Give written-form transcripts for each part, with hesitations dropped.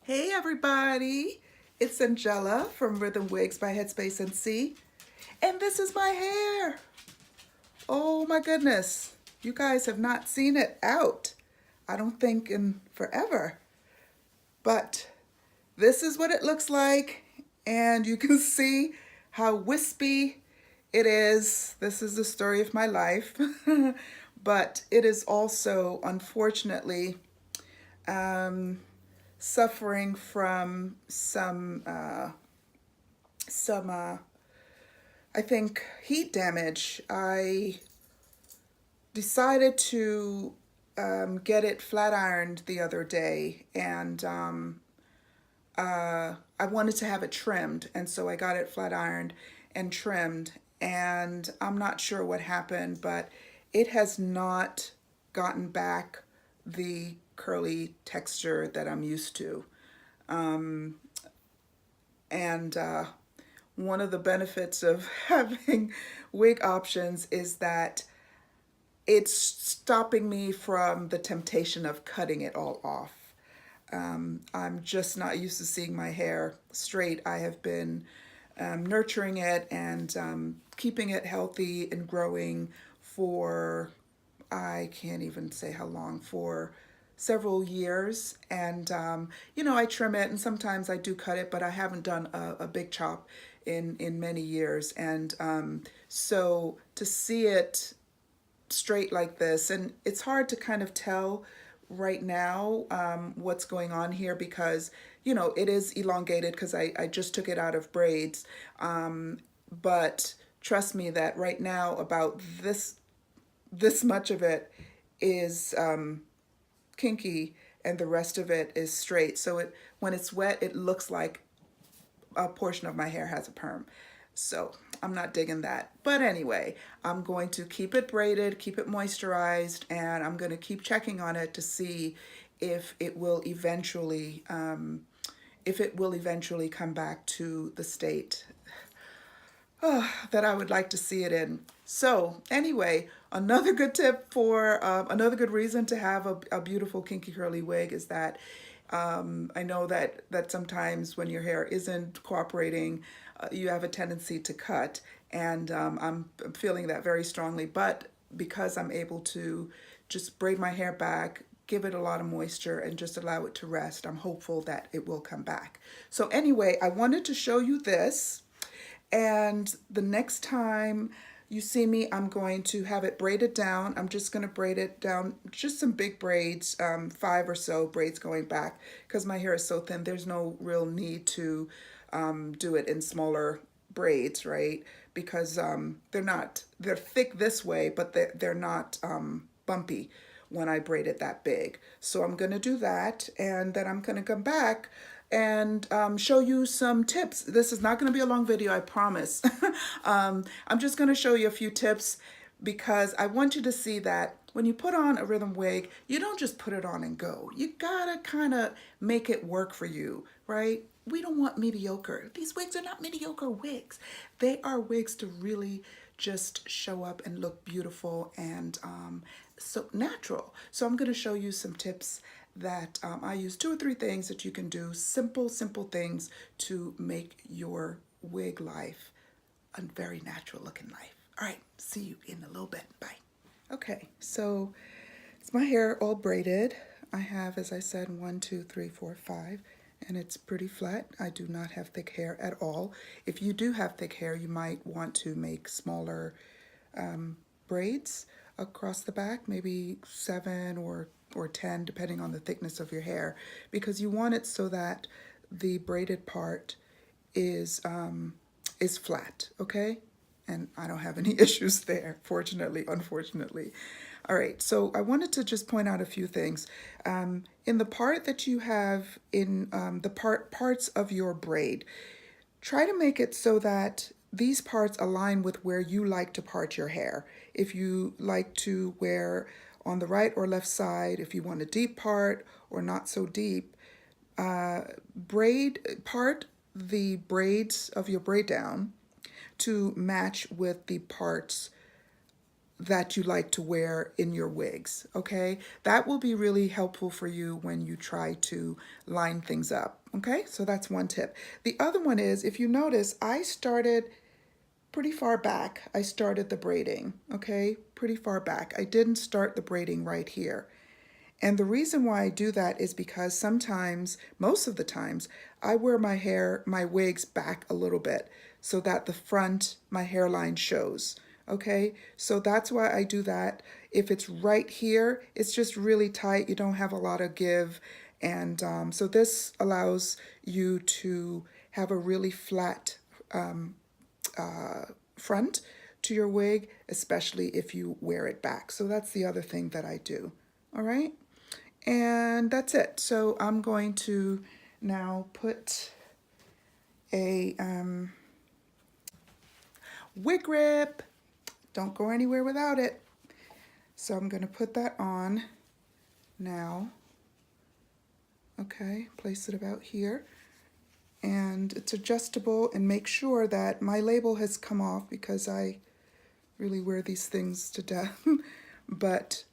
Hey everybody, it's Angela from Rhythm Wigs by Headspace NC, and this is my hair. Oh my goodness, you guys have not seen it out, I don't think in forever, but this is what it looks like, and you can see how wispy it is. This is the story of my life, but it is also, unfortunately, um, suffering from some I think heat damage. I decided to get it flat ironed the other day, and I wanted to have it trimmed, and so I got it flat ironed and trimmed. And I'm not sure what happened, but it has not gotten back the curly texture that I'm used to. And one of the benefits of having wig options is that it's stopping me from the temptation of cutting it all off. I'm just not used to seeing my hair straight. I have been nurturing it and keeping it healthy and growing for, I can't even say how long, for several years. And, I trim it and sometimes I do cut it, but I haven't done a big chop in many years. And so to see it straight like this, and it's hard to kind of tell right now what's going on here because it is elongated because I just took it out of braids, but trust me that right now about this much of it is kinky and the rest of it is straight, so it when it's wet it looks like a portion of my hair has a perm. So I'm not digging that. But anyway, I'm going to keep it braided, keep it moisturized, and I'm going to keep checking on it to see if it will eventually come back to the state that I would like to see it in. So anyway, another good tip for another good reason to have a beautiful kinky curly wig is that I know that sometimes when your hair isn't cooperating, you have a tendency to cut, and I'm feeling that very strongly. But because I'm able to just braid my hair back, give it a lot of moisture, and just allow it to rest, I'm hopeful that it will come back. So anyway, I wanted to show you this. And the next time you see me, I'm going to have it braided down. I'm just going to braid it down, just some big braids, 5 or so braids going back because my hair is so thin. There's no real need to do it in smaller braids, right? Because they're thick this way, but they're not bumpy when I braid it that big. So I'm going to do that, and then I'm going to come back and show you some tips. This is not going to be a long video, I promise. I'm just going to show you a few tips because I want you to see that when you put on a rhythm wig, you don't just put it on and go. You gotta kind of make it work for you, right? We don't want mediocre. These wigs are not mediocre wigs. They are wigs to really just show up and look beautiful and so natural. So I'm going to show you some tips that I use, 2 or 3 things that you can do, simple things to make your wig life a very natural looking life. All right, see you in a little bit. Bye. Okay, so it's my hair all braided. I have, as I said, 1, 2, 3, 4, 5, and it's pretty flat. I do not have thick hair at all. If you do have thick hair, you might want to make smaller braids across the back, maybe 7 or 10, depending on the thickness of your hair, because you want it so that the braided part is flat, okay? And I don't have any issues there, fortunately, unfortunately. All right, so I wanted to just point out a few things. In the part that you have in the parts of your braid, try to make it so that these parts align with where you like to part your hair. If you like to wear on the right or left side, if you want a deep part or not so deep, part the braids of your braid down to match with the parts that you like to wear in your wigs, okay? That will be really helpful for you when you try to line things up, okay? So that's one tip. The other one is, if you notice, I started pretty far back. I started the braiding, okay? Pretty far back. I didn't start the braiding right here. And the reason why I do that is because sometimes, most of the times, I wear my wigs back a little bit so that the front, my hairline shows. Okay, so that's why I do that. If it's right here, it's just really tight. You don't have a lot of give. And so this allows you to have a really flat front to your wig, especially if you wear it back. So that's the other thing that I do. All right. And that's it. So I'm going to now put a wig grip. Don't go anywhere without it. So I'm going to put that on now. Okay, place it about here. And it's adjustable, and make sure that my label has come off because I really wear these things to death. But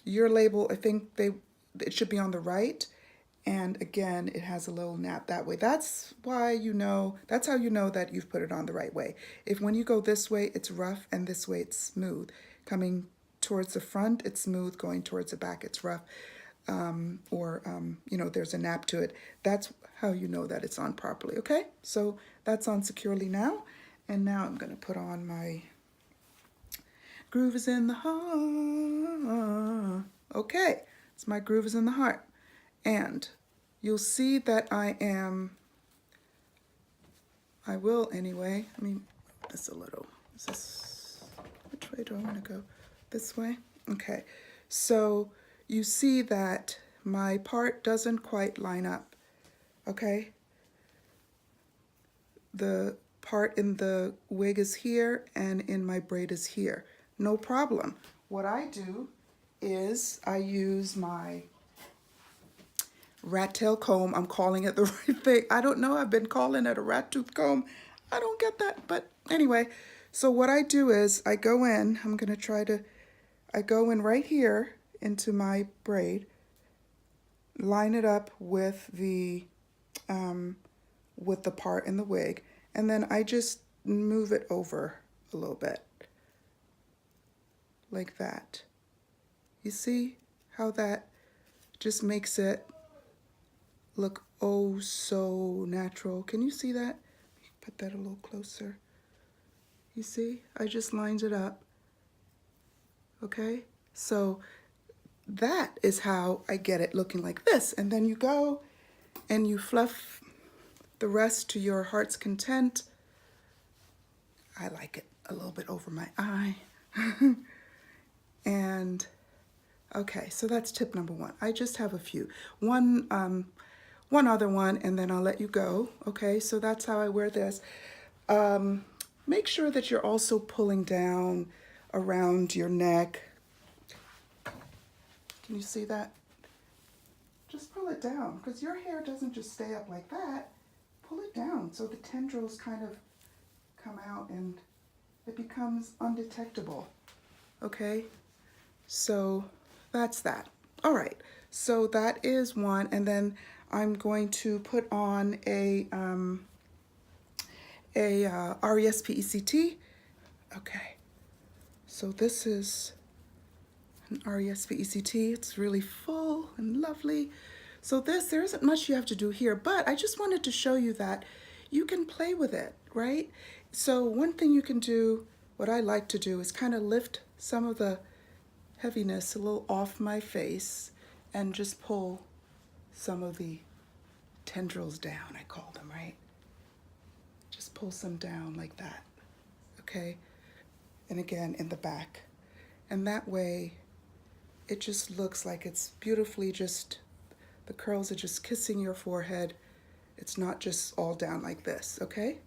your label, I think it should be on the right. And again, it has a little nap that way. That's why that's how you know that you've put it on the right way. If when you go this way, it's rough, and this way it's smooth. Coming towards the front, it's smooth. Going towards the back, it's rough. There's a nap to it. That's how you know that it's on properly, okay? So that's on securely now. And now I'm gonna put on my Groove is in the heart. Okay, it's my groove is in the heart. And you'll see that I will anyway. Let me move this a little. Which way do I want to go? This way? Okay, so you see that my part doesn't quite line up, okay? The part in the wig is here and in my braid is here. No problem. What I do is I use my rat tail comb. I'm calling it the right thing. I don't know. I've been calling it a rat tooth comb. I don't get that. But anyway, so what I do is I go in. I go in right here into my braid, line it up with the part in the wig, and then I just move it over a little bit. Like that. You see how that just makes it look oh so natural. Can you see that? Put that a little closer. You see? I just lined it up. Okay? So that is how I get it looking like this. And then you go and you fluff the rest to your heart's content. I like it a little bit over my eye. And okay, so that's tip number one. I just have a few. One other one, and then I'll let you go. Okay, so that's how I wear this. Make sure that you're also pulling down around your neck. Can you see that? Just pull it down, because your hair doesn't just stay up like that. Pull it down so the tendrils kind of come out and it becomes undetectable. Okay? So that's that. All right, so that is one, and then I'm going to put on a RESPECT. Okay, so this is an RESPECT. It's really full and lovely. So there isn't much you have to do here, but I just wanted to show you that you can play with it, right? So one thing you can do, what I like to do, is kind of lift some of the heaviness a little off my face and just pull some of the tendrils down, I call them, right? Just pull some down like that, okay? And again, in the back. And that way, it just looks like it's beautifully the curls are just kissing your forehead. It's not just all down like this, okay?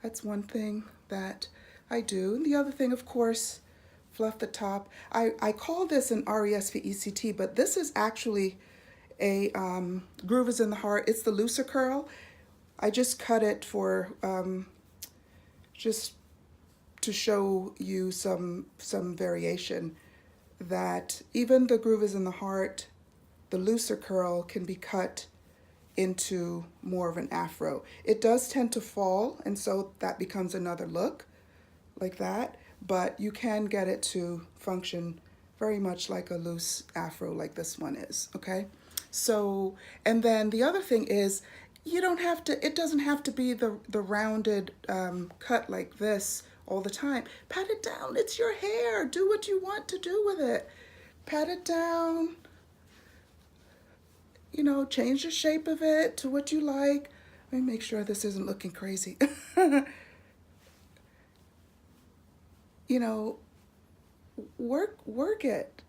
That's one thing that I do. And the other thing, of course, fluff the top. I call this an RESPECT, but this is actually a Groove is in the Heart. It's the looser curl. I just cut it for just to show you some variation, that even the groove is in the heart, the looser curl can be cut into more of an afro. It does tend to fall, and so that becomes another look like that, but you can get it to function very much like a loose afro like this one is, okay? So, and then the other thing is, you don't have to, it doesn't have to be the rounded cut like this all the time. Pat it down, it's your hair. Do what you want to do with it. Pat it down, you know, change the shape of it to what you like. Let me make sure this isn't looking crazy. You know, work it,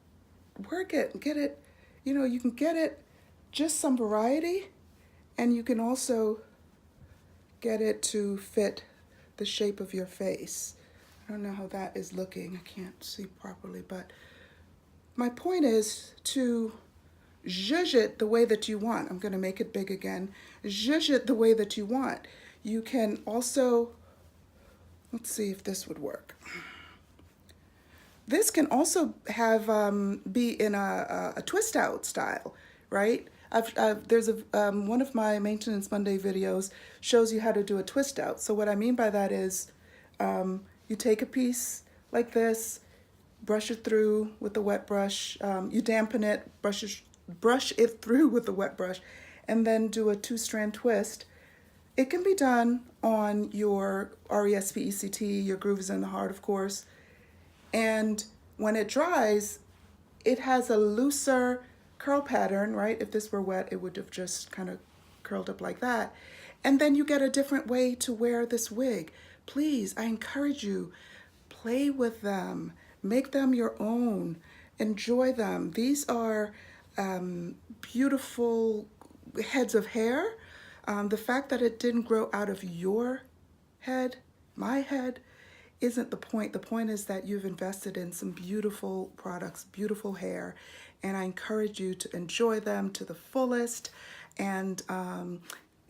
get it, you know, you can get it just some variety, and you can also get it to fit the shape of your face. I don't know how that is looking. I can't see properly, but my point is to zhuzh it the way that you want. I'm going to make it big again. Zhuzh it the way that you want. You can also, let's see if this would work. This can also have be in a twist out style, right? There's one of my Maintenance Monday videos shows you how to do a twist out. So what I mean by that is you take a piece like this, brush it through with the wet brush, you dampen it, brush it through with the wet brush, and then do a 2-strand twist. It can be done on your RESPECT, your groove is in the heart, of course. And when it dries, it has a looser curl pattern, right? If this were wet, it would have just kind of curled up like that. And then you get a different way to wear this wig. Please, I encourage you, play with them, make them your own, enjoy them. These are beautiful heads of hair. The fact that it didn't grow out of your head, my head, isn't the point. The point is that you've invested in some beautiful products, beautiful hair, and I encourage you to enjoy them to the fullest. And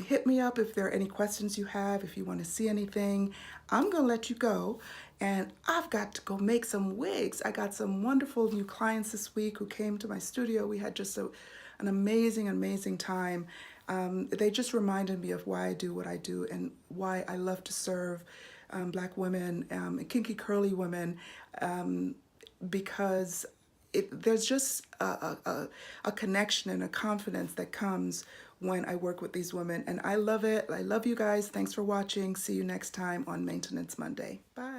hit me up if there are any questions you have, if you want to see anything. I'm going to let you go, and I've got to go make some wigs. I got some wonderful new clients this week who came to my studio. We had just an amazing, amazing time. They just reminded me of why I do what I do and why I love to serve Black women, kinky curly women, because there's just a connection and a confidence that comes when I work with these women, and I love it. I love you guys. Thanks for watching. See you next time on Maintenance Monday. Bye.